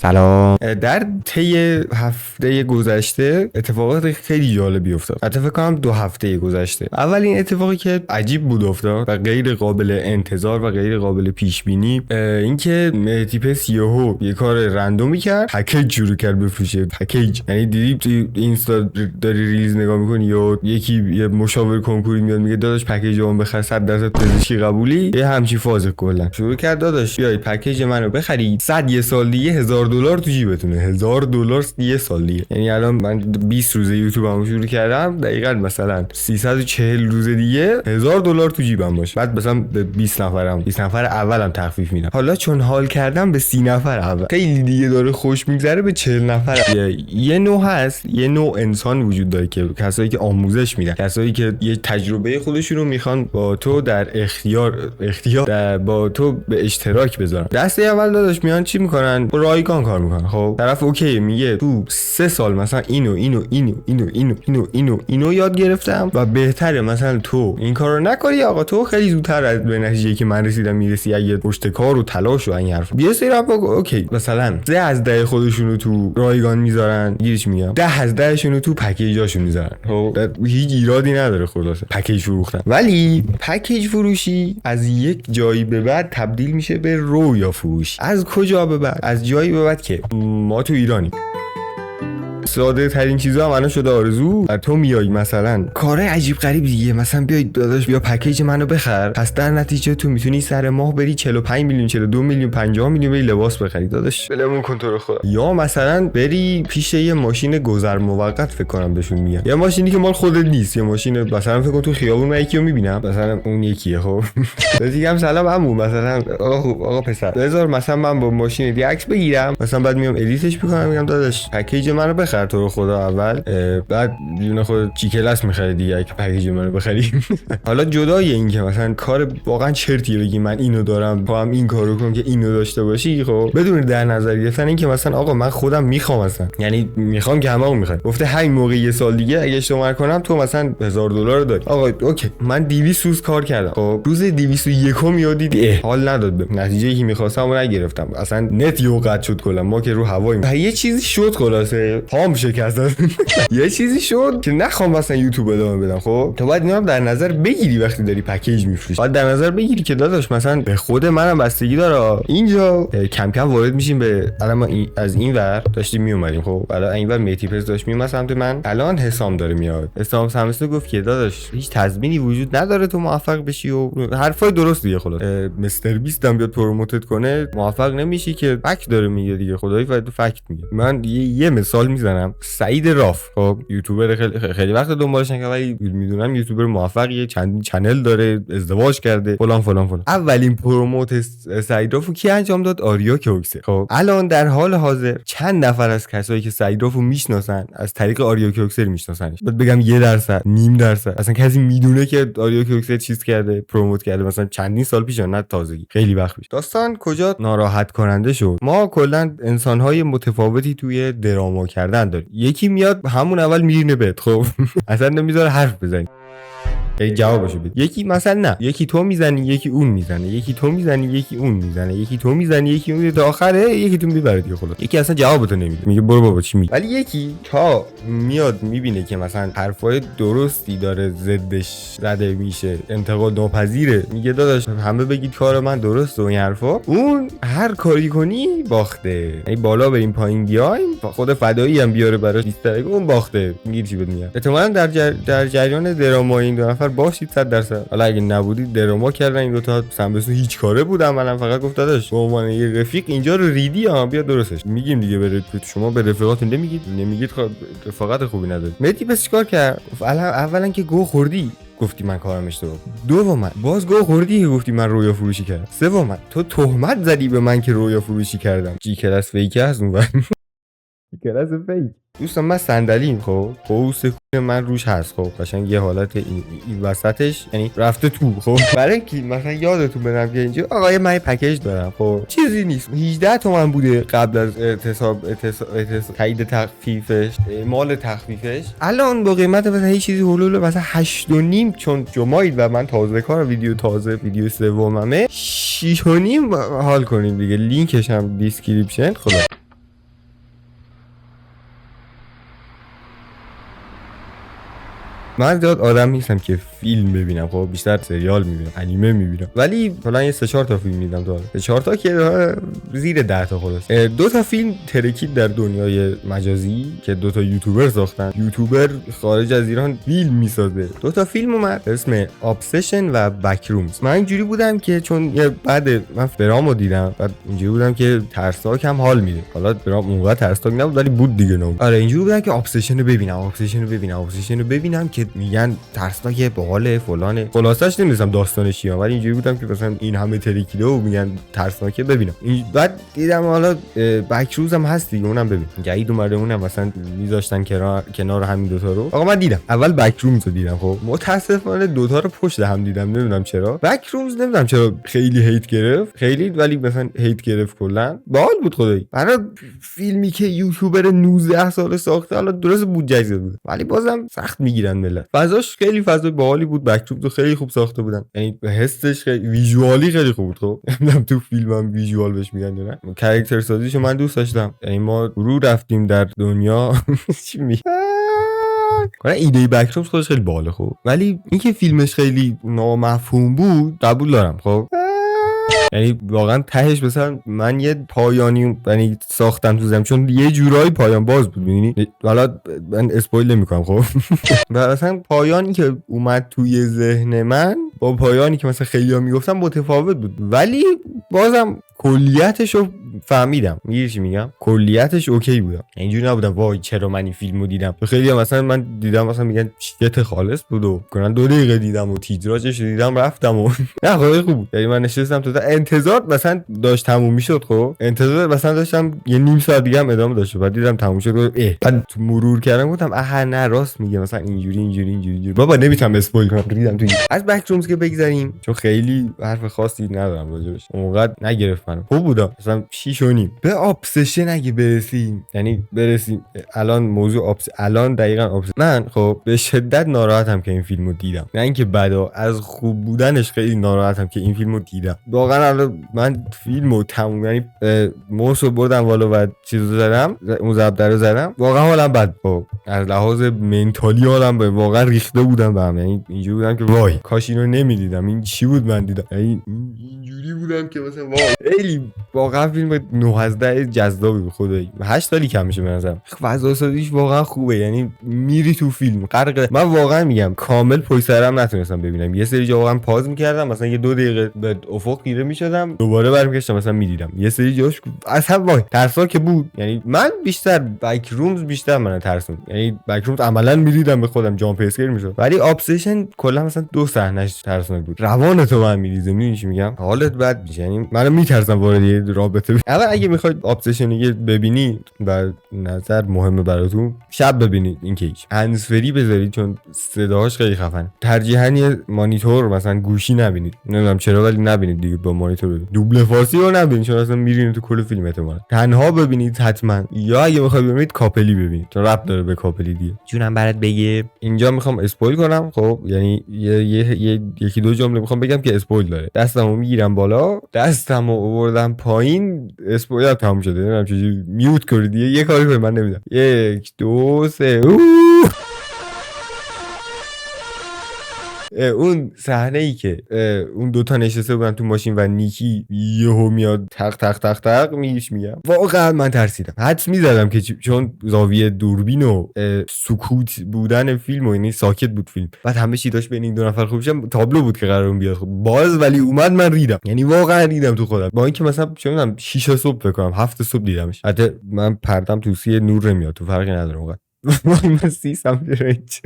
سلام. در طی هفته گذشته اتفاقات خیلی جالبی افتاد. حتی فکر کنم 2 هفته گذشته. اولین اتفاقی که عجیب بود افتاد و غیر قابل انتظار و غیر قابل پیش بینی اینکه مهدی پس یه کار رندومی کرد، پکیج شروع کرد بفروشه. پکیج یعنی دیدی تو اینستا داری ریلیز نگاه میکنی یا یکی یه مشاور کنکوری میاد میگه داداش پکیج اون بخر 100% پزشکی قبولی، یه همچین فاز کلا شروع کرد داداش بیای پکیج منو بخرید 100 یه سال دیگه $1000 تو جیبتونه. $1000 یه سال دیگه. یعنی الان من 20 روز یوتیوبمو شروع کردم، دقیقاً مثلا 340 روز دیگه $1000 تو جیبم باشه. بعد مثلا به 20 نفرم 20 نفر اولم تخفیف میدم. حالا چون حال کردم به 30 نفر اول خیلی دیگه داره خوش میگذره به 40 نفر. یه نوع هست، یه نوع انسان وجود داره که کسایی که آموزش میدن، کسایی که یه تجربه خودشونو میخوان با تو در اختیار با تو به اشتراک بذارن. دسته اول داداش میان چی میکنن؟ رایگان کار میکنن. خب طرف اوکی میگه تو 3 سال مثلا اینو یاد گرفتم و بهتره مثلا تو این کارو نکنی. آقا تو خیلی زودتر از به نتیجه‌ای که من رسیدم میرسی اگه پشت کار و تلاش و این حرفا. بیا سری اوکی مثلا 10 از 10 خودشونو تو رایگان میذارن، گیرش میگم 10 از 10 شونو تو پکیجاشون میذارن. خب هیچ ایرادی نداره خلاصه پکیج فروختن. ولی پکیج فروشی از یک جایی به بعد تبدیل میشه به رویا فروش. از کجا به بعد؟ از جایی به بعد که ما تو ایرانی ساده ترین چیزا هم الان شده آرزو. تو میای مثلا کار عجیب غریب دیگه، مثلا بیای داداش بیا پکیج منو بخر، پس در نتیجه تو میتونی سر ماه بری 45 میلیون 42 میلیون 50 میلیون بری لباس بخری. داداش بلمون کن تو رو خدا. یا مثلا بری پیش یه ماشین گذر موقت، فکر کنم بهشون میگن، یه ماشینی که مال خودت نیست، یه ماشین مثلا فکر کن تو خیابون من یکیو میبینم مثلا اون یکیه. خب میگم سلام عمو، مثلا آقا پسر بذار مثلا من با ماشین دی عکس بگیرم، مثلا بعد میام ادیتش میکنم، میگم داداش پکیج منو بخر تو رو خدا اول، بعد بیرون خود چی کلاس میخری دیگه اگه پکیج منو بخری. حالا جدای این که مثلا کار واقعا چرتیه بگی من اینو دارم تو هم این کارو کن که اینو داشته باشی، خب بدون در نظر گرفتن این که مثلا آقا من خودم میخوام، مثلا یعنی میخوام که هممون میخوایم، گفته همین موقع یه سال دیگه اگه اشتباه کنم تو مثلا $1000 داری. آقا اوکی من 200 روز کار کردم، خب روز 201 یادید حال نداد، به نتیجه‌ای که می‌خواستم رو نگرفتم، اصلا نت یو قطع شد کلا، ما که رو هوایی یه چیزی شد خلاصه پام شکست. یه چیزی شد که نخوام مثلا یوتیوب ادامه بدم. خب تو باید اینو در نظر بگیری وقتی داری پکیج میفروشی، باید در نظر بگیری که داداش مثلا به خود منم بستگی داره. اینجا کم کم وارد میشیم به الان از این ور داشتیم میومدیم، خب الان این ور مهدی پس داشت میومد سمت من، الان حسام داره میاد. حسام سمسته گفت که داداش هیچ تضمینی وجود نداره تو موفق بشی و حرفای درستیه. خلاص مستر بیست هم بیاد پروموتت کنه موفق نمیشی که فکت داره میگه دیگه، خدایی فقط فکت میگه. من یه مثال میزنم، سعید راف، خب یوتیوبر خیلی وقت دنبالشن که ولی میدونم یوتیوبر موفقیه، چند چنل داره، ازدواج کرده فلان. اولین پروموت سعید رافو کی انجام داد؟ آریا کوکسه. خب الان در حال حاضر چند نفر از کسایی که سعید رافو میشناسن از طریق آریا کوکسر میشناسنش؟ بعد بگم 1%، نیم درصد، اصلا کسی میدونه که آریا کوکسر چیز کرده، پروموت کرده مثلا چندین سال پیش، نه تازگی، خیلی وقت پیش. داستان کجا ناراحت کننده شد؟ ما کلا انسان‌های متفاوتی توی دراما کردن داریم. یکی میاد همون اول میرینه بهت، خب اصلا نمیذاره حرف بزنی، جوابشو بده. یکی مثلا نه، یکی تو میزنی یکی اون میزنه، یکی تو میزنی یکی اون میزنه، یکی تو میزنی یکی اون، تا آخره یکی تو میبره دیگه. خلاص یکی اصلا جوابتو نمیده، میگه برو بابا چی میگی. ولی یکی تا میاد میبینه که مثلا حرفای درستی داره ضدش زده میشه، انتقاد ناپذیره، میگه داداش همه بگید کار من درسته و این حرفا، اون هر کاری کنی باخته. یعنی بالا بریم پایین بیایم، خود فدایی هم بیاره براش دیستر اون باخته. میگی چی بهت میگم؟ احتمالاً در جریان درامای این دو نفر باشید 100%. حالا اگه نبودید دراما کردن این دو تا، سمبسو هیچ کاره بودم، منم فقط گفت داداش به عنوان یه رفیق اینجا رو ریدی ها بیا درستش میگیم دیگه. برید شما به رفیقاتون نمیگید خب رفاقت خوبی نداره. مهدی پس چیکار کرد؟ اولا که گو خوردی گفتی من کارم اشتباه، دوما باز گو خوردی که گفتی من رویا فروشی کردم، سوما تو تهمت زدی به من که رویا فروشی کردم. جی کلاس فیک هست اون جی کلاس فیک. دوستان من صندلیم، خب قوس من روش هست، خب قشنگ یه حالت این وسطش یعنی رفته تو. خب برای کی مثلا یادتون بدم که اینجا آقا من پکیج دارم، خب چیزی نیست، 18 تومن بوده قبل از تایید تخفیفش، مال تخفیفش، الان با قیمت مثلا هیچ چیزی حلول مثلا 8.5 چون جمعید و من تازه کار ویدیو سوممه 6.5 حال کنیم دیگه. لینکش هم دیسکریپشن. خدا من زیاد آدم نیستم که فیلم ببینم، خب بیشتر سریال میبینم، انیمه میبینم، ولی حالا یه 3-4 تا فیلم دیدم تا حالا. 4 تا که زیر 10 تا خلاص. 2 تا فیلم ترکید در دنیای مجازی که 2 تا یوتیوبر ساختن. یوتیوبر خارج از ایران فیلم میسازه. 2 تا فیلم اومد به اسم ابسشن و بکرومز. من اینجوری بودم که چون بعد من فرامو دیدم، بعد اینجوری بودم که ترسناک هم حال میده. حالا فرام اونقدر ترسناک نبود ولی بود دیگه. نه آره اینجوری بودم که ابسشن رو ببینم که میگن ترسناک باحال فلانه. خلاصش نمیدونم داستانش چیه، ولی اینجوری بودم که مثلا این همه ترکیده و میگن ترسناکه ببینم. بعد دیدم حالا بکروز هم هست دیگه، اونم ببین. جدید اومده، اونم مثلا میذاشتن کنار همین دوتا رو. آقا من دیدم اول بکرومز رو دیدم. خب متاسفانه دوتا رو پشت هم دیدم، نمیدونم چرا. بکرومز نمیدونم چرا خیلی هیت گرفت، خیلی، ولی مثلا هیت گرفت کلا. باحال بود خدایی. برای فیلمی که یوتیوبر 19 ساله ساخته، حالا درست بودجه زیاد بود ولی بازم سخت میگیرن ملت. فضاش خیلی فضای باحالی بود. بکرومز رو خیلی خوب ساخته بودن، یعنی حسش خیلی ویژوالی خیلی خوب بود. خب نمیدونم تو فیلمم ویژوال بهش میگن یا نه. کاراکتر سازیشو من دوست داشتم، یعنی ما رو رفتیم در دنیا چی میگه کنه. ایده بکرومز خودش خیلی باحاله خب، ولی اینکه فیلمش خیلی نامفهوم بود قبول دارم. خب یعنی واقعا تهش مثلا من یه پایانی یعنی ساختم تو ذهنم، چون یه جورایی پایان باز بود می‌بینی. حالا من اسپویل نمی‌کنم خب و مثلا پایانی که اومد توی ذهن من با پایانی که مثلا خیلی‌ها میگفتن متفاوت بود، ولی بازم کلیتشو فهمیدم. میگی چی میگم؟ کلیتش اوکی بود. اینجوری نبودم وای چرا من این فیلمو دیدم. خیلی مثلا من دیدم مثلا میگن شیت خالص بود و کنن 2 دقیقه دیدم و تیتراژش دیدم رفتم و نه خیلی خوب بود. یعنی من نشستم تو انتظار مثلا داشت تموم میشد. خب انتظار مثلا داشتم یه نیم ساعت دیگه هم ادامه داشت، بعد دیدم تموم شد. بعد تو مرور کردم گفتم آها نه راست میگه، مثلا اینجوری بابا نمیتونم اسپویل کنم. ریدم توی از بکرومز که بگذریم چون خیلی حرف خاصی ندارم راجبش، اونقدر نگرفت منو. خوب بود مثلا 6 و نیم. به ابسشن اگه برسیم، یعنی برسیم الان موضوع الان دقیقاً من خب به شدت ناراحتم که این فیلمو دیدم، نه اینکه بعدا از خوب بودنش خیلی ناراحتم که این فیلمو دیدم. واقعا الان من فیلمو تموم یعنی موسو بردم والا و چیزو زدم، اون ضرب رو زدم، واقعا حالم بد بود. از لحاظ منتالی حالم واقعا ریخته بودم به هم. یعنی اینجوری بودم که وای کاش اینو نمیدیدم، این چی بود من دیدم. یعنی اینجوری بودم که مثلا وای خیلی واقعا فیلم 9 از 10 جذابی بود خدایی. 8 سالی کم میشه به نظرم. فضا سازیش واقعا خوبه، یعنی میری تو فیلم غرق. من واقعا میگم کامل پشت سرم نتونستم ببینم، یه سری جا واقعا پاز میکردم، مثلا یه 2 دقیقه به افق خیره میشدم دوباره برمیگشتم مثلا میدیدم. یه سری جاش اصلا وای ترسناک بود. یعنی من بیشتر بکرومز بیشتر من ترسوند، یعنی بکرومز عملا میدیدم به خودم جامپ اسکیر میشد، ولی ابسشن کلا مثلا 2 صحنهش ترسناک بود. روانتو من میریزه، میدونی چی میگم؟ حالت بد میشه. یعنی منو میترسم وارد یه رابطه اول اگه میخواید ابسشن رو ببینی و نظر مهمه براتون شب ببینید، این که هیچ هندزفری بذارید چون صداهاش خیلی خفنه. ترجیحاً یه مانیتور مثلا گوشی نبینید، نمیدونم چرا ولی نبینید دیگه، با مانیتور ببینید. دوبله فارسی رو نبینید چون اصلا میرین تو کل فیلم احتمالاً. تنها ببینید حتما، یا اگه میخواید ببینید کاپلی ببینید چون ربط داره به کاپلی دیگه. جونم برات بگه اینجا میخوام اسپویل کنم. خب یعنی یکی دو جمله میخوام بگم که اسپویل داره. دستمو میگیرم بالا، دستمو آوردم پایین، اسپویل تموم شده. نمیدونم چجوری میوت کردید، یه کاری کنید من نمیدونم. 1 2 3 اون صحنه ای که اون دوتا نشسته بودن تو ماشین و نیکی یهو میاد تق تق تق تق میگم واقعا من ترسیدم، حدس میزدم که چون زاویه دوربین و سکوت بودن فیلم و یعنی ساکت بود فیلم، بعد همه چی داشت بین این دو نفر خوب شد، تابلو بود که قرار بیاد باز، ولی اومد من ریدم، یعنی واقعا ریدم تو خودم. با اینکه مثلا چه میدونم 6 صبح فکر کنم 7 صبح دیدمش، حتی من پردم توسی نور نمیاد تو فرقی نداره اونقدر. من 30 سانتی رنج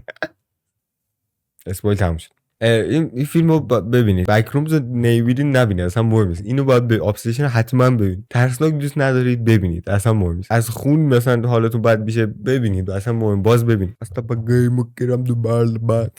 اسپویل تموم شد. این فیلمو ببینید. بکرومز نمیبینید نبینید، اصلا مهم نیست. اینو باید به ابسشن حتما ببینید. ترسناک دوست ندارید ببینید، اصلا مهم نیست. از خون مثلا حالتون بد میشه ببینید، اصلا مهم باز ببینید. اصلا با گیم و کرم دو بال بعد